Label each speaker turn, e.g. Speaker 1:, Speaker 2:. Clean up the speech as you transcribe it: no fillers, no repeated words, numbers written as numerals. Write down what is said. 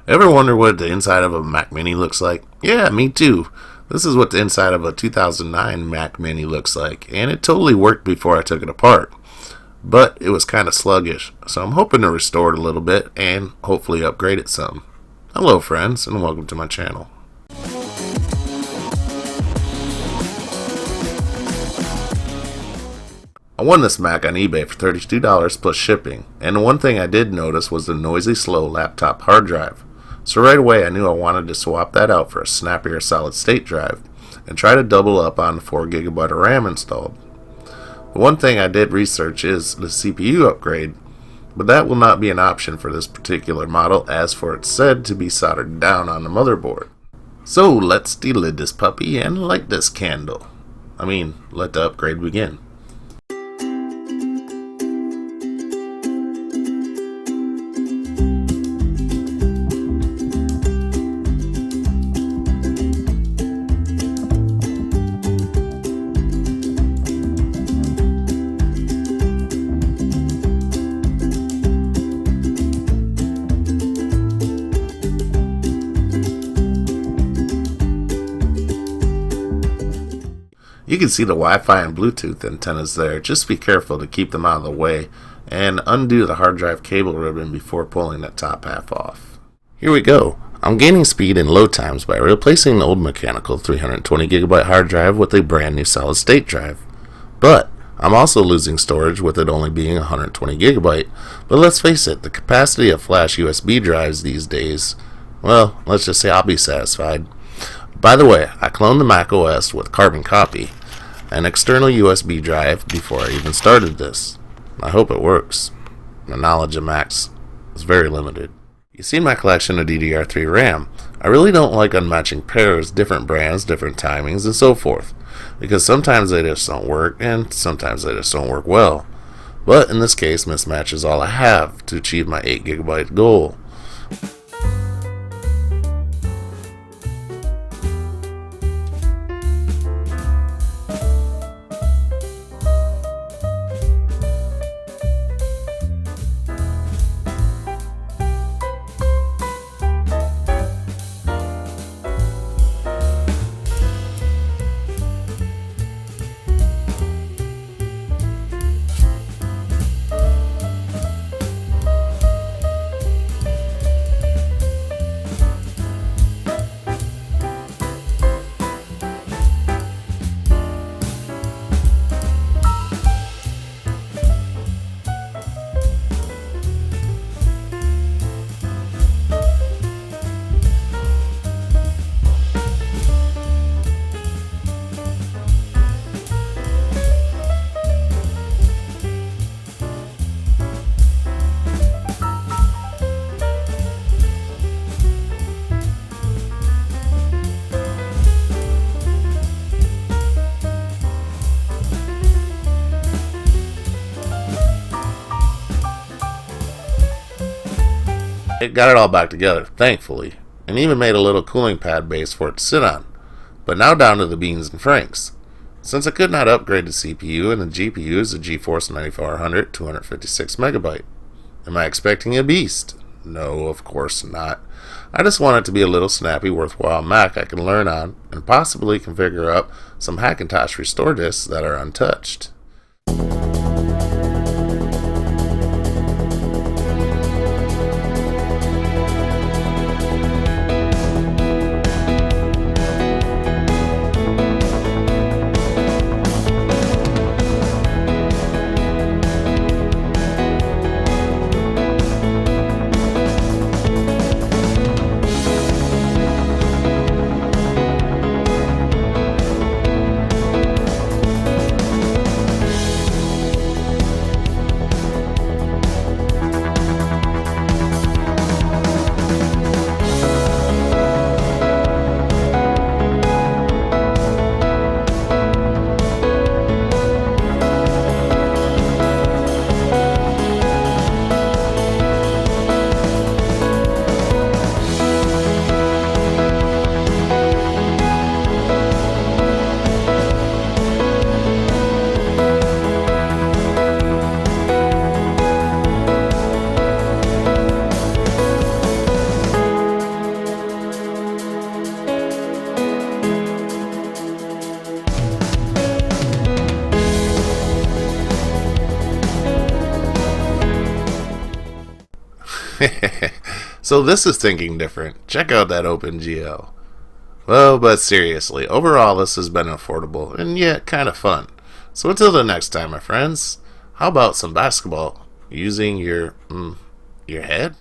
Speaker 1: Ever wonder what the inside of a Mac Mini looks like? Yeah, me too. This is what the inside of a 2009 Mac Mini looks like, and it totally worked before I took it apart. But it was kind of sluggish, so I'm hoping to restore it a little bit and hopefully upgrade it some. Hello friends, and welcome to my channel. I won this Mac on eBay for $32 plus shipping, and the one thing I did notice was the noisy, slow laptop hard drive. So right away I knew I wanted to swap that out for a snappier solid state drive, and try to double up on the 4GB of RAM installed. The one thing I did research is the CPU upgrade, but that will not be an option for this particular model, as for it's said to be soldered down on the motherboard. So let's delid this puppy and light this candle. Let the upgrade begin. You can see the Wi-Fi and Bluetooth antennas there. Just be careful to keep them out of the way and undo the hard drive cable ribbon before pulling that top half off. Here we go. I'm gaining speed and load times by replacing the old mechanical 320GB hard drive with a brand new solid state drive. But I'm also losing storage with it only being 120GB. But let's face it, the capacity of flash USB drives these days, well, let's just say I'll be satisfied. By the way, I cloned the Mac OS with Carbon Copy, an external USB drive, before I even started this. I hope it works. My knowledge of Macs is very limited. You see my collection of DDR3 RAM. I really don't like unmatching pairs, different brands, different timings, and so forth, because sometimes they just don't work, and sometimes they just don't work well. But in this case, mismatch is all I have to achieve my 8GB goal. It got it all back together, thankfully, and even made a little cooling pad base for it to sit on. But now down to the beans and franks. Since I could not upgrade the CPU, and the GPU is a GeForce 9400 256MB. Am I expecting a beast? No, of course not. I just want it to be a little snappy, worthwhile Mac I can learn on, and possibly configure up some Macintosh restore disks that are untouched. So this is thinking different. Check out that OpenGL. Well, but seriously, overall this has been affordable and yet kind of fun. So until the next time, my friends, how about some basketball using your head?